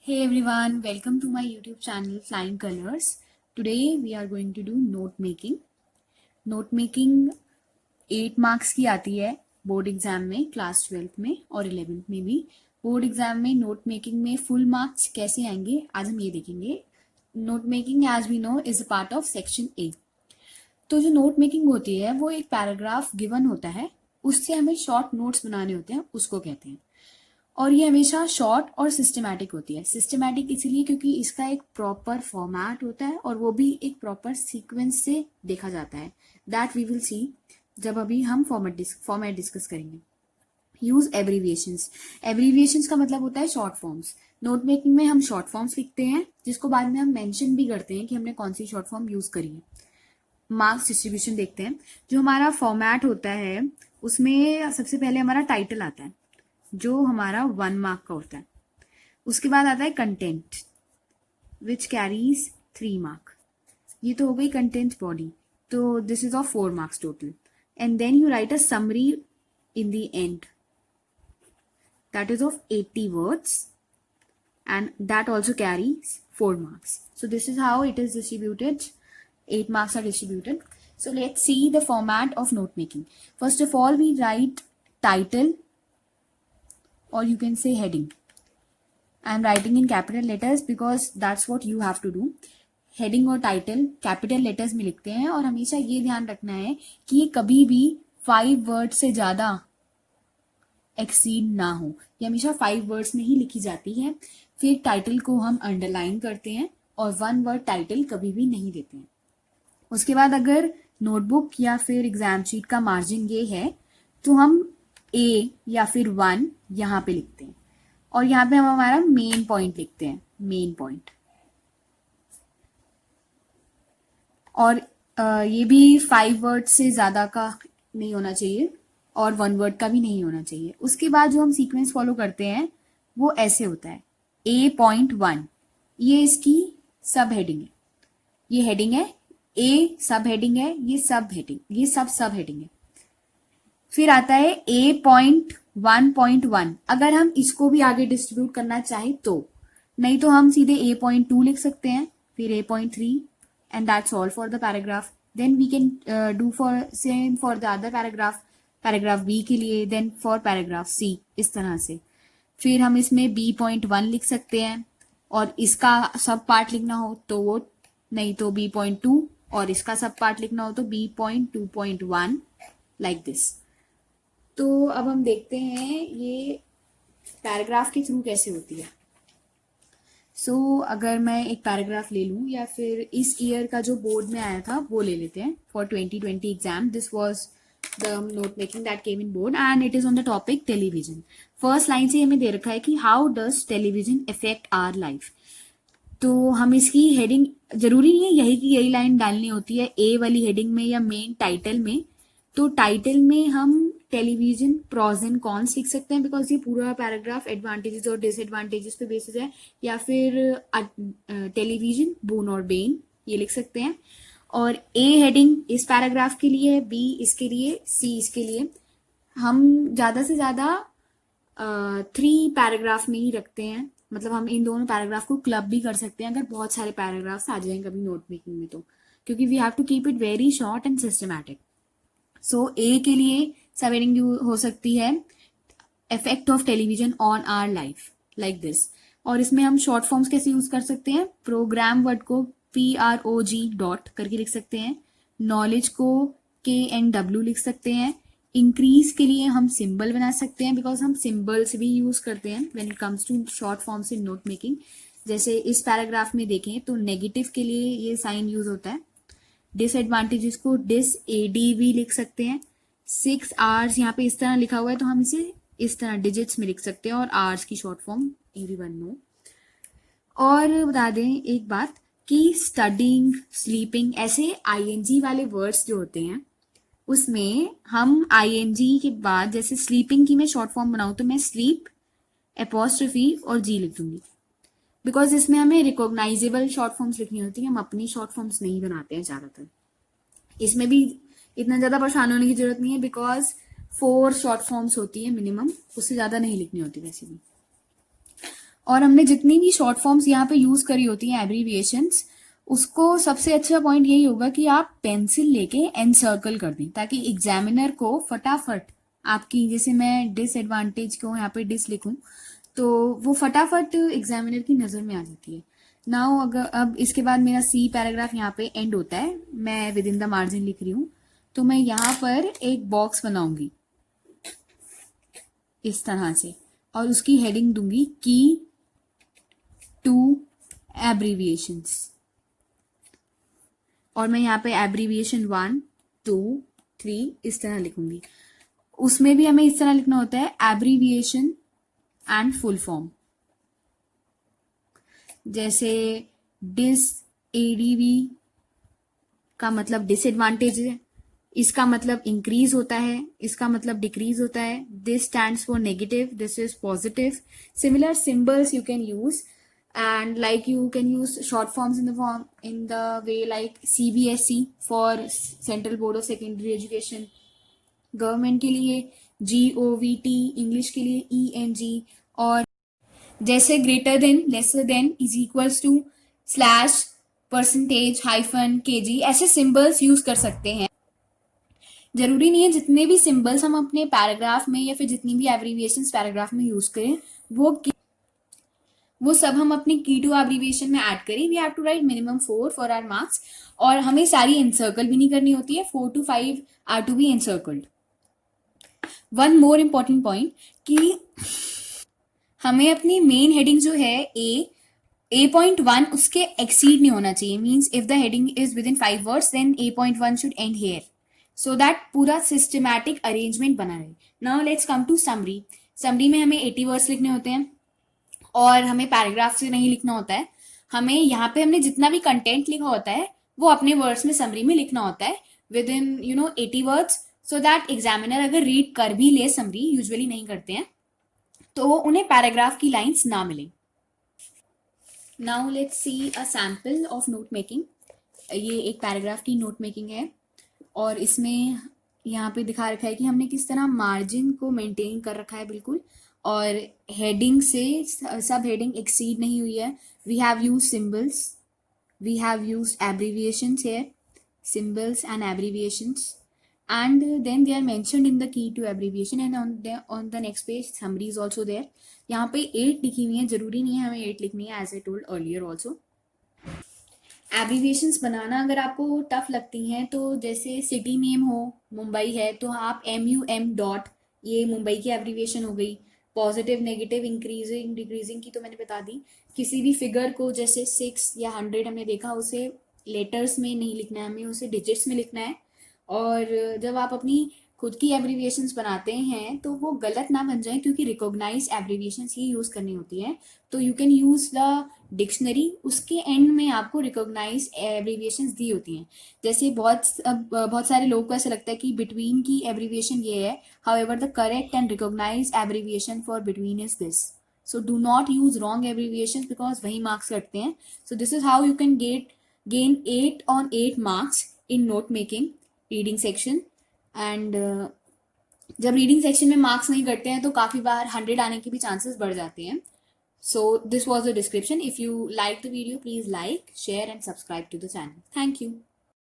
Hey everyone, welcome to my YouTube channel Flying Colors. Today we are going to do note making. Note making 8 marks की आती है board exam में, class 12th में और 11th में भी. Board exam में नोट मेकिंग में फुल मार्क्स कैसे आएंगे आज हम ये देखेंगे. Note making as we know is a part of section A. तो जो नोट मेकिंग होती है वो एक पैराग्राफ गिवन होता है, उससे हमें शॉर्ट नोट्स बनाने होते हैं, उसको कहते हैं. और ये हमेशा शॉर्ट और सिस्टमैटिक होती है. सिस्टमैटिक इसलिए क्योंकि इसका एक प्रॉपर फॉर्मेट होता है और वो भी एक प्रॉपर सीक्वेंस से देखा जाता है. दैट वी विल सी जब अभी हम फॉर्मेट डिस्कस करेंगे. Use abbreviations. एब्रीविएशंस का मतलब होता है शॉर्ट फॉर्म्स. नोट मेकिंग में हम शॉर्ट फॉर्म्स लिखते हैं जिसको बाद में हम मेंशन भी करते हैं कि हमने कौन सी शॉर्ट फॉर्म यूज करी है. मार्क्स डिस्ट्रीब्यूशन देखते हैं. जो हमारा फॉर्मेट होता है उसमें सबसे पहले हमारा टाइटल आता है जो हमारा 1 मार्क का होता है. उसके बाद आता है कंटेंट विच कैरीज 3 मार्क. ये तो हो गई कंटेंट बॉडी, तो this is of 4 marks total. And then you write a summary in the end that is of 80 words and that also carries 4 marks. So this is how it is distributed. 8 marks are distributed. So let's see the format of note making. First of all, we write title or you can say heading. I'm writing in capital letters because that's what you have to do. Heading और title capital letters में लिखते हैं और हमेशा ये ध्यान रखना है कि ये कभी भी 5 वर्ड से ज्यादा एक्सीड ना हो. ये हमेशा 5 वर्ड्स में ही लिखी जाती है. फिर टाइटल को हम अंडरलाइन करते हैं और 1 वर्ड टाइटल कभी भी नहीं देते हैं. उसके बाद अगर नोटबुक या फिर एग्जाम शीट का मार्जिन ये है तो हम ए या फिर 1 यहाँ पे लिखते हैं और यहाँ पे हम हमारा मेन पॉइंट लिखते हैं, मेन पॉइंट. और ये भी 5 वर्ड से ज्यादा का नहीं होना चाहिए और 1 वर्ड का भी नहीं होना चाहिए. उसके बाद जो हम सीक्वेंस फॉलो करते हैं वो ऐसे होता है. A.1 ये इसकी सब हेडिंग है, ये हेडिंग है. ए सब हेडिंग है, ये सब हेडिंग, ये सब हेडिंग है. फिर आता है A.1.1. अगर हम इसको भी आगे डिस्ट्रीब्यूट करना चाहें तो, नहीं तो हम सीधे A.2 लिख सकते हैं, फिर A.3 and that's all for the paragraph. Then we can do for same for the other paragraph B के लिए, then for paragraph C इस तरह से. फिर हम इसमें B.1 लिख सकते हैं और इसका सब पार्ट लिखना हो तो वो, नहीं तो B.2 और इसका सब पार्ट लिखना हो तो B.2.1 like this. तो अब हम देखते हैं ये पैराग्राफ के थ्रू कैसे होती है. सो अगर मैं एक पैराग्राफ ले लूँ या फिर इस ईयर का जो बोर्ड में आया था वो ले लेते हैं for 2020 exam. This was the note making that came in board and it is on the topic television. First line से हमें दे रखा है कि how does television affect our life. तो हम इसकी हेडिंग, जरूरी नहीं है यही की यही लाइन डालनी होती है ए वाली हेडिंग में या मेन टाइटल में. तो टाइटल में हम टेलीविजन प्रॉज एंड कॉन्स लिख सकते हैं बिकॉज ये पूरा पैराग्राफ एडवांटेजेस और डिसएडवांटेजेस पे बेसिस है. या फिर टेलीविजन बोन और बेन ये लिख सकते हैं. और ए हेडिंग इस पैराग्राफ के लिए, बी इसके लिए, सी इसके लिए. हम ज्यादा से ज्यादा 3 पैराग्राफ में ही रखते हैं. मतलब हम इन दोनों पैराग्राफ को क्लब भी कर सकते हैं अगर बहुत सारे पैराग्राफ्स आ जाएं कभी नोट मेकिंग में, तो क्योंकि we have to keep it very short and systematic. So A के लिए सब हेडिंग हो सकती है effect of television on our life like this. और इसमें हम शॉर्ट फॉर्म्स कैसे यूज कर सकते हैं. प्रोग्राम वर्ड को PROG डॉट करके लिख सकते हैं. नॉलेज को KNW लिख सकते हैं. इंक्रीज के लिए हम सिंबल बना सकते हैं बिकॉज हम सिंबल्स भी यूज करते हैं when it comes to short forms in note making. जैसे इस पैराग्राफ में देखें तो नेगेटिव के लिए ये साइन यूज होता है. डिसएडवांटेजेस को DISADV लिख सकते हैं. 6 आवर्स यहाँ पे इस तरह लिखा हुआ है तो हम इसे इस तरह डिजिट्स में लिख सकते हैं और आवर्स की शॉर्ट फॉर्म एवरीवन नो. और बता दें एक बात कि स्टडिंग, स्लीपिंग ऐसे ING वाले वर्ड्स जो होते हैं उसमें हम ING के बाद, जैसे स्लीपिंग की मैं शॉर्ट फॉर्म बनाऊं तो मैं स्लीप एपोस्ट्रोफी और जी लिख दूंगी बिकॉज इसमें हमें रिकॉग्नाइजेबल शॉर्ट फॉर्म्स लिखनी होती है. हम अपनी शॉर्ट फॉर्म्स नहीं बनाते हैं ज्यादातर. इसमें भी इतना ज्यादा परेशान होने की जरूरत नहीं है बिकॉज 4 शॉर्ट फॉर्म्स होती है मिनिमम, उससे ज्यादा नहीं लिखनी होती वैसे भी. और हमने जितनी भी शॉर्ट फॉर्म्स यहाँ पे यूज करी होती हैं एब्रीविएशंस, उसको सबसे अच्छा पॉइंट यही होगा कि आप पेंसिल लेके एनसर्कल कर दें, ताकि एग्जामिनर को फटाफट आपकी, जैसे मैं डिसएडवांटेज को यहाँ पे डिस लिखूं तो वो फटाफट एग्जामिनर की नज़र में आ जाती है। नाउ अगर अब इसके बाद मेरा सी पैराग्राफ यहाँ पे एंड होता है, मैं विद इन द मार्जिन लिख रही हूँ, तो मैं यहाँ पर एक बॉक्स बनाऊंगी इस तरह से और उसकी हेडिंग दूंगी की टू एब्रीविएशंस, और मैं यहाँ पे एब्रीविएशन 1 2 3 इस तरह लिखूंगी। उसमें भी हमें इस तरह लिखना होता है एब्रीविएशन एंड फुल फॉर्म, जैसे डिस एडीवी का मतलब डिसएडवांटेज है, इसका मतलब इंक्रीज होता है, इसका मतलब डिक्रीज होता है, this stands for negative, this is positive. Similar symbols you can use, and like you can use short forms in the way like CBSE for Central Board of Secondary Education, government के लिए GOVT, English के लिए ENG, और जैसे greater than, lesser than, is equals to, slash, percentage, hyphen, KG, ऐसे symbols use कर सकते हैं। जरूरी नहीं है जितने भी सिंबल्स हम अपने पैराग्राफ में या फिर जितनी भी एब्रीविएशंस पैराग्राफ में यूज करें वो सब हम अपनी की टू एब्रीविएशन में ऐड करें। We have to write minimum 4 for our marks, और हमें सारी एनसर्कल भी नहीं करनी होती है, 4 to 5 are to be encircled. One more important point कि हमें अपनी मेन हेडिंग जो है A.1 उसके एक्सीड नहीं होना चाहिए। Means if the heading is within 5 words then A.1 should end here, so that पूरा सिस्टमैटिक अरेंजमेंट बना रहे। Now let's come to summary. Summary में हमें 80 वर्ड्स लिखने होते हैं और हमें पैराग्राफ से नहीं लिखना होता है। हमें यहाँ पे हमने जितना भी कंटेंट लिखा होता है वो अपने वर्ड्स में समरी में लिखना होता है with in 80 words, so that examiner अगर रीड कर भी ले समरी, यूजुअली नहीं करते हैं, तो उन्हें पैराग्राफ की लाइंस ना मिले। Now let's see a sample of note making. ये एक पैराग्राफ की नोट मेकिंग है और इसमें यहाँ पे दिखा रखा है कि हमने किस तरह मार्जिन को मेंटेन कर रखा है बिल्कुल, और हेडिंग से सब हेडिंग एक्सीड नहीं हुई है। We have use symbols, we have use abbreviations here, symbols and abbreviations, and then they are mentioned in the key to abbreviation, and on the next page summary is also there. यहाँ पे 8 लिखी हुई है, जरूरी नहीं है हमें 8 लिखनी है, as I told earlier also. Abbreviations बनाना अगर आपको टफ लगती हैं तो जैसे सिटी नेम हो, मुंबई है तो आप MUM डॉट, ये मुंबई की एब्रीविएशन हो गई। पॉजिटिव, नेगेटिव, इंक्रीजिंग, डिक्रीजिंग की तो मैंने बता दी। किसी भी फिगर को जैसे 6 या 100 हमने देखा, उसे लेटर्स में नहीं लिखना है, हमें उसे डिजिट्स में लिखना है। और जब आप अपनी खुद की एब्रीविएशंस बनाते हैं तो वो गलत ना बन जाए, क्योंकि रिकॉग्नाइज एब्रीविएशंस ही यूज़ करनी होती है। तो you can use the dictionary, उसके एंड में आपको रिकॉग्नाइज एब्रीविएशंस दी होती हैं। जैसे बहुत सारे लोगों को ऐसा लगता है कि बिटवीन की एब्रीविएशन ये है, however the correct and recognise abbreviation for between is this. So do not use wrong abbreviations because वही मार्क्स कटते हैं। So this is how you can gain 8 on 8 marks in note making reading section. And जब reading section में marks नहीं कटते हैं तो काफ़ी बार 100 आने के भी चांसेस बढ़ जाते हैं। So this was the description. If you like the video, please like, share and subscribe to the channel. Thank you.